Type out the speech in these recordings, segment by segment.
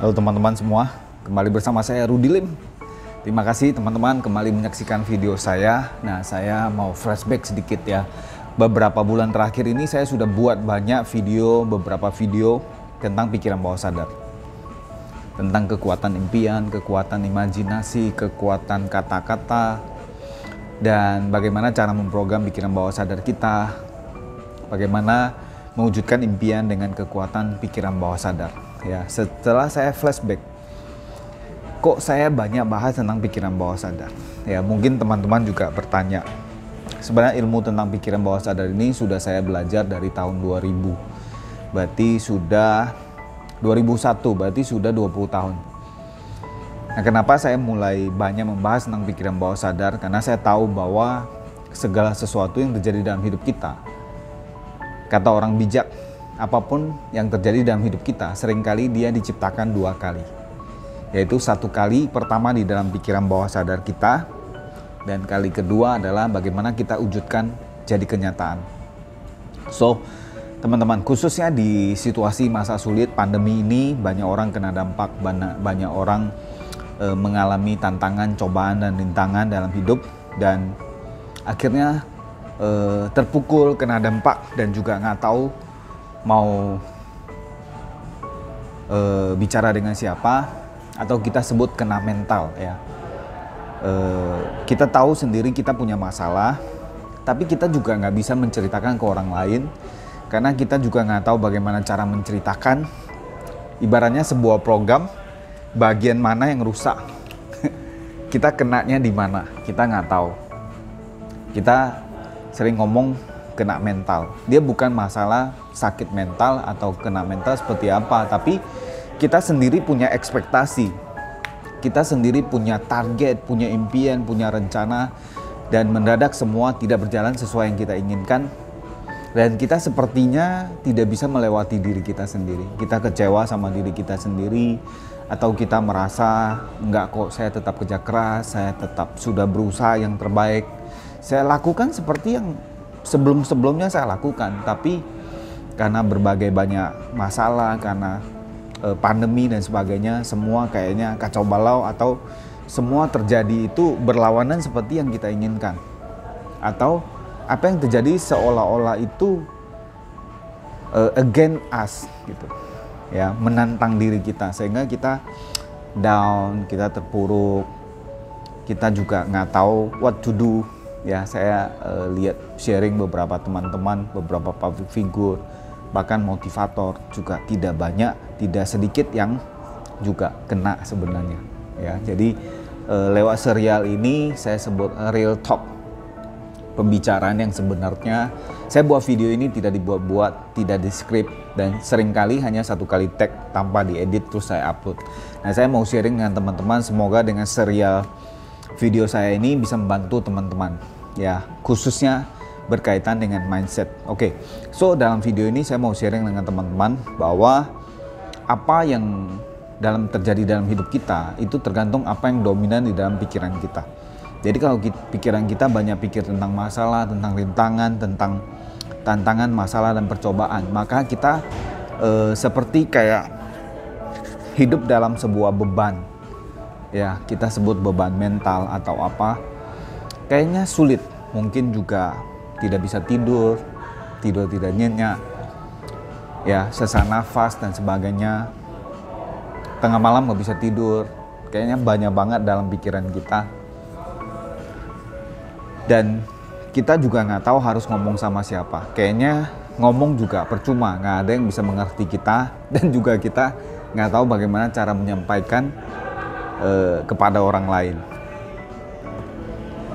Halo teman-teman semua, kembali bersama saya Rudy Lim. Terima kasih teman-teman kembali menyaksikan video saya. Nah, saya mau flashback sedikit ya. Beberapa bulan terakhir ini saya sudah buat banyak video, beberapa video tentang pikiran bawah sadar. Tentang kekuatan impian, kekuatan imajinasi, kekuatan kata-kata, dan bagaimana cara memprogram pikiran bawah sadar kita. Bagaimana mewujudkan impian dengan kekuatan pikiran bawah sadar. Ya, setelah saya flashback, kok saya banyak bahas tentang pikiran bawah sadar? Ya, mungkin teman-teman juga bertanya. Sebenarnya ilmu tentang pikiran bawah sadar ini sudah saya belajar dari tahun 2000. Berarti sudah 2001, berarti sudah 20 tahun. Nah, kenapa saya mulai banyak membahas tentang pikiran bawah sadar? Karena saya tahu bahwa segala sesuatu yang terjadi dalam hidup kita, kata orang bijak, apapun yang terjadi dalam hidup kita, seringkali dia diciptakan dua kali. Yaitu satu kali pertama di dalam pikiran bawah sadar kita, dan kali kedua adalah bagaimana kita wujudkan jadi kenyataan. So, teman-teman, khususnya di situasi masa sulit pandemi ini, banyak orang kena dampak, banyak orang mengalami tantangan, cobaan, dan rintangan dalam hidup, dan akhirnya terpukul, kena dampak, dan juga nggak tahu mau bicara dengan siapa, atau kita sebut kena mental ya. Kita tahu sendiri kita punya masalah, tapi kita juga nggak bisa menceritakan ke orang lain, karena kita juga nggak tahu bagaimana cara menceritakan. Ibaratnya sebuah program, bagian mana yang rusak, kita kenanya di mana, kita nggak tahu. Kita sering ngomong kena mental. Dia bukan masalah sakit mental atau kena mental seperti apa, tapi kita sendiri punya ekspektasi. Kita sendiri punya target, punya impian, punya rencana, dan mendadak semua tidak berjalan sesuai yang kita inginkan. Dan kita sepertinya tidak bisa melewati diri kita sendiri. Kita kecewa sama diri kita sendiri, atau kita merasa enggak kok, saya tetap kerja keras, saya tetap sudah berusaha yang terbaik. Saya lakukan seperti yang sebelum-sebelumnya saya lakukan, tapi karena berbagai banyak masalah, karena pandemi dan sebagainya, semua kayaknya kacau balau, atau semua terjadi itu berlawanan seperti yang kita inginkan, atau apa yang terjadi seolah-olah itu against us gitu ya, menantang diri kita, sehingga kita down, kita terpuruk, kita juga nggak tahu what to do. Ya, saya lihat sharing beberapa teman-teman, beberapa public figure, bahkan motivator juga tidak sedikit yang juga kena sebenarnya. Ya, jadi lewat serial ini saya sebut real talk, pembicaraan yang sebenarnya. Saya buat video ini tidak dibuat-buat, tidak di-script, dan seringkali hanya satu kali tag tanpa diedit terus saya upload. Nah, saya mau sharing dengan teman-teman, semoga dengan serial video saya ini bisa membantu teman-teman ya, khususnya berkaitan dengan mindset. Oke, so dalam video ini saya mau sharing dengan teman-teman bahwa apa yang terjadi dalam hidup kita itu tergantung apa yang dominan di dalam pikiran kita. Jadi kalau pikiran kita banyak pikir tentang masalah, tentang rintangan, tentang tantangan, masalah, dan percobaan, maka kita seperti kayak hidup dalam sebuah beban. Ya, kita sebut beban mental atau apa, kayaknya sulit, mungkin juga tidak bisa tidur tidak nyenyak, ya, sesak nafas dan sebagainya, tengah malam nggak bisa tidur, kayaknya banyak banget dalam pikiran kita, dan kita juga nggak tahu harus ngomong sama siapa, kayaknya ngomong juga percuma, nggak ada yang bisa mengerti kita, dan juga kita nggak tahu bagaimana cara menyampaikan kepada orang lain.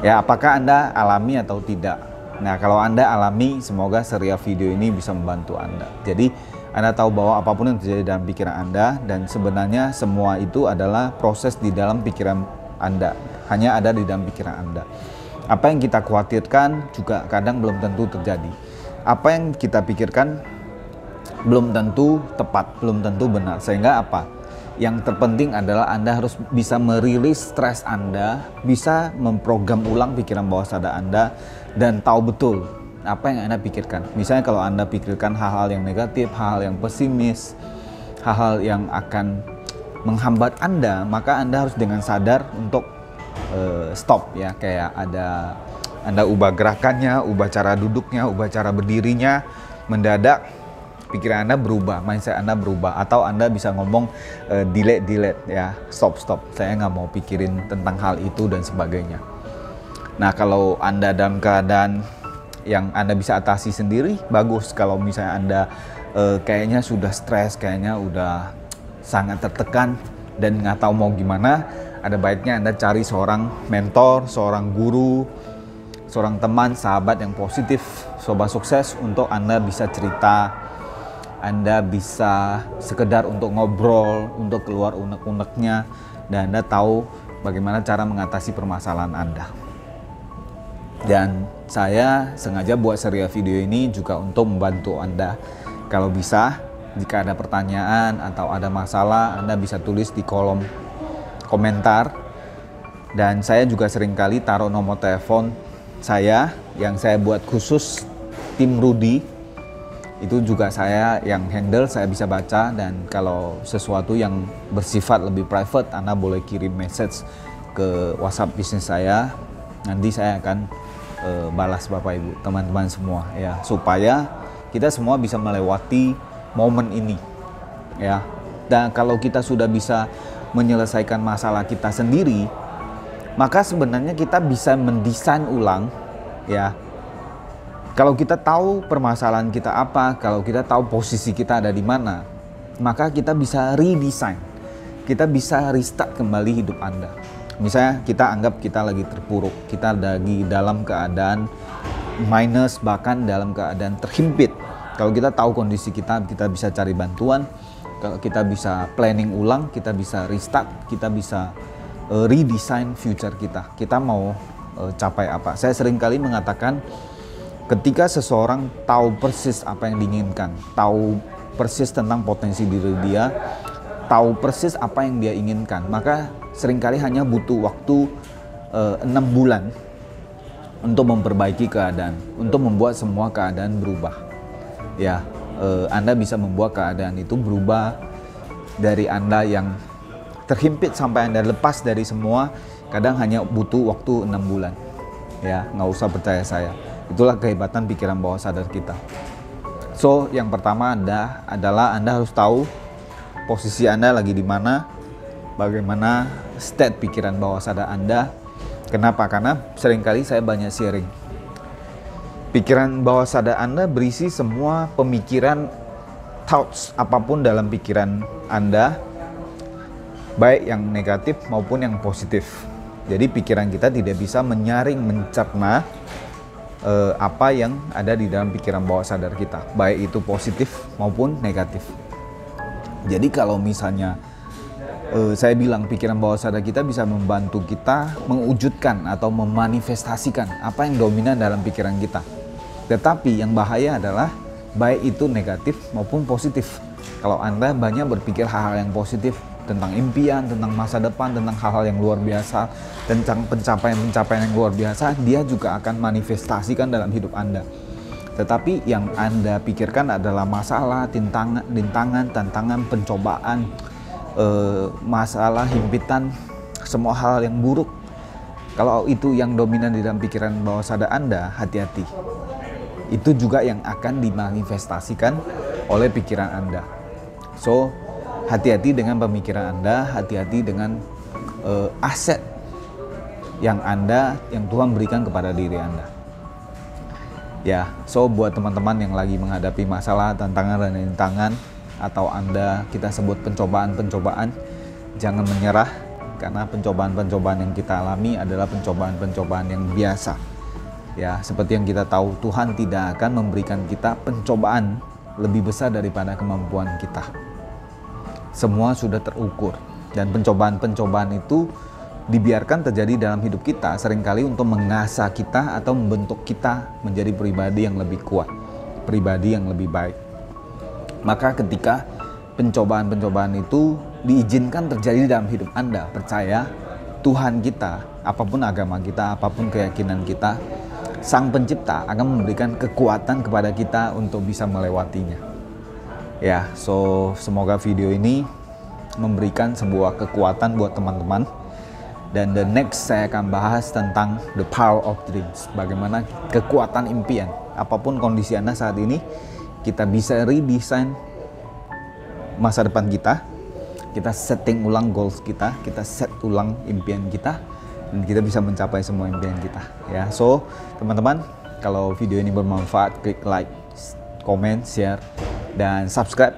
Ya, apakah Anda alami atau tidak? Nah, kalau Anda alami, semoga serial video ini bisa membantu Anda. Jadi, Anda tahu bahwa apapun yang terjadi dalam pikiran Anda, dan sebenarnya semua itu adalah proses di dalam pikiran Anda, hanya ada di dalam pikiran Anda. Apa yang kita khawatirkan juga kadang belum tentu terjadi. Apa yang kita pikirkan belum tentu tepat, belum tentu benar. Sehingga apa? Yang terpenting adalah Anda harus bisa merilis stres Anda, bisa memprogram ulang pikiran bawah sadar Anda, dan tahu betul apa yang Anda pikirkan. Misalnya kalau Anda pikirkan hal-hal yang negatif, hal-hal yang pesimis, hal-hal yang akan menghambat Anda, maka Anda harus dengan sadar untuk stop ya. Kayak ada Anda ubah gerakannya, ubah cara duduknya, ubah cara berdirinya, mendadak pikiran Anda berubah, mindset Anda berubah. Atau Anda bisa ngomong delete ya, stop, saya nggak mau pikirin tentang hal itu dan sebagainya. Nah, kalau Anda dalam keadaan yang Anda bisa atasi sendiri, bagus. Kalau misalnya Anda kayaknya sudah stres, kayaknya udah sangat tertekan dan nggak tahu mau gimana, ada baiknya Anda cari seorang mentor, seorang guru, seorang teman, sahabat yang positif, sobat sukses, untuk Anda bisa cerita, Anda bisa sekedar untuk ngobrol, untuk keluar unek-uneknya, dan Anda tahu bagaimana cara mengatasi permasalahan Anda. Dan saya sengaja buat serial video ini juga untuk membantu Anda. Kalau bisa, jika ada pertanyaan atau ada masalah, Anda bisa tulis di kolom komentar. Dan saya juga seringkali taruh nomor telepon saya yang saya buat khusus tim Rudy. Itu juga saya yang handle, saya bisa baca. Dan kalau sesuatu yang bersifat lebih private, Anda boleh kirim message ke WhatsApp bisnis saya. Nanti saya akan balas Bapak Ibu, teman-teman semua ya, supaya kita semua bisa melewati momen ini ya. Dan kalau kita sudah bisa menyelesaikan masalah kita sendiri, maka sebenarnya kita bisa mendesain ulang ya. Kalau kita tahu permasalahan kita apa, kalau kita tahu posisi kita ada di mana, maka kita bisa redesign, kita bisa restart kembali hidup Anda. Misalnya kita anggap kita lagi terpuruk, kita lagi dalam keadaan minus, bahkan dalam keadaan terhimpit. Kalau kita tahu kondisi kita bisa cari bantuan. Kalau kita bisa planning ulang, kita bisa restart, kita bisa redesign future kita. Kita mau capai apa? Saya seringkali mengatakan, ketika seseorang tahu persis apa yang diinginkan, tahu persis tentang potensi diri dia, tahu persis apa yang dia inginkan, maka seringkali hanya butuh waktu 6 bulan untuk memperbaiki keadaan, untuk membuat semua keadaan berubah. Ya, Anda bisa membuat keadaan itu berubah dari Anda yang terhimpit sampai Anda lepas dari semua. Kadang hanya butuh waktu 6 bulan. Ya, nggak usah percaya saya. Itulah kehebatan pikiran bawah sadar kita. So, yang pertama adalah Anda harus tahu posisi Anda lagi di mana, bagaimana state pikiran bawah sadar Anda. Kenapa? Karena seringkali saya banyak sharing. Pikiran bawah sadar Anda berisi semua pemikiran, thoughts, apapun dalam pikiran Anda, baik yang negatif maupun yang positif. Jadi pikiran kita tidak bisa menyaring, mencerna apa yang ada di dalam pikiran bawah sadar kita, baik itu positif maupun negatif. Jadi kalau misalnya saya bilang pikiran bawah sadar kita bisa membantu kita mewujudkan atau memanifestasikan apa yang dominan dalam pikiran kita. Tetapi yang bahaya adalah baik itu negatif maupun positif. Kalau Anda banyak berpikir hal-hal yang positif tentang impian, tentang masa depan, tentang hal-hal yang luar biasa, tentang pencapaian-pencapaian yang luar biasa, dia juga akan manifestasikan dalam hidup Anda. Tetapi yang Anda pikirkan adalah masalah, rintangan, tantangan, pencobaan, masalah, himpitan, semua hal yang buruk. Kalau itu yang dominan di dalam pikiran bawah sadar Anda, hati-hati. Itu juga yang akan dimanifestasikan oleh pikiran Anda. So, hati-hati dengan pemikiran Anda, hati-hati dengan aset yang Tuhan berikan kepada diri Anda. Ya, so buat teman-teman yang lagi menghadapi masalah, tantangan dan rintangan, atau kita sebut pencobaan-pencobaan, jangan menyerah, karena pencobaan-pencobaan yang kita alami adalah pencobaan-pencobaan yang biasa. Ya, seperti yang kita tahu, Tuhan tidak akan memberikan kita pencobaan lebih besar daripada kemampuan kita. Semua sudah terukur, dan pencobaan-pencobaan itu dibiarkan terjadi dalam hidup kita seringkali untuk mengasah kita atau membentuk kita menjadi pribadi yang lebih kuat, pribadi yang lebih baik. Maka ketika pencobaan-pencobaan itu diizinkan terjadi dalam hidup Anda, percaya Tuhan kita, apapun agama kita, apapun keyakinan kita, Sang Pencipta akan memberikan kekuatan kepada kita untuk bisa melewatinya. Ya, so semoga video ini memberikan sebuah kekuatan buat teman-teman. Dan the next saya akan bahas tentang the power of dreams. Bagaimana kekuatan impian. Apapun kondisi Anda saat ini, kita bisa redesign masa depan kita. Kita setting ulang goals kita set ulang impian kita, dan kita bisa mencapai semua impian kita. Ya, so teman-teman, kalau video ini bermanfaat, klik like, comment, share, dan subscribe.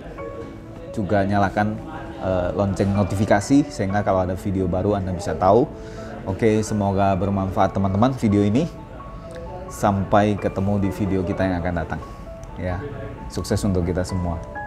Juga nyalakan lonceng notifikasi sehingga kalau ada video baru Anda bisa tahu. Oke, semoga bermanfaat teman-teman video ini. Sampai ketemu di video kita yang akan datang. Ya, sukses untuk kita semua.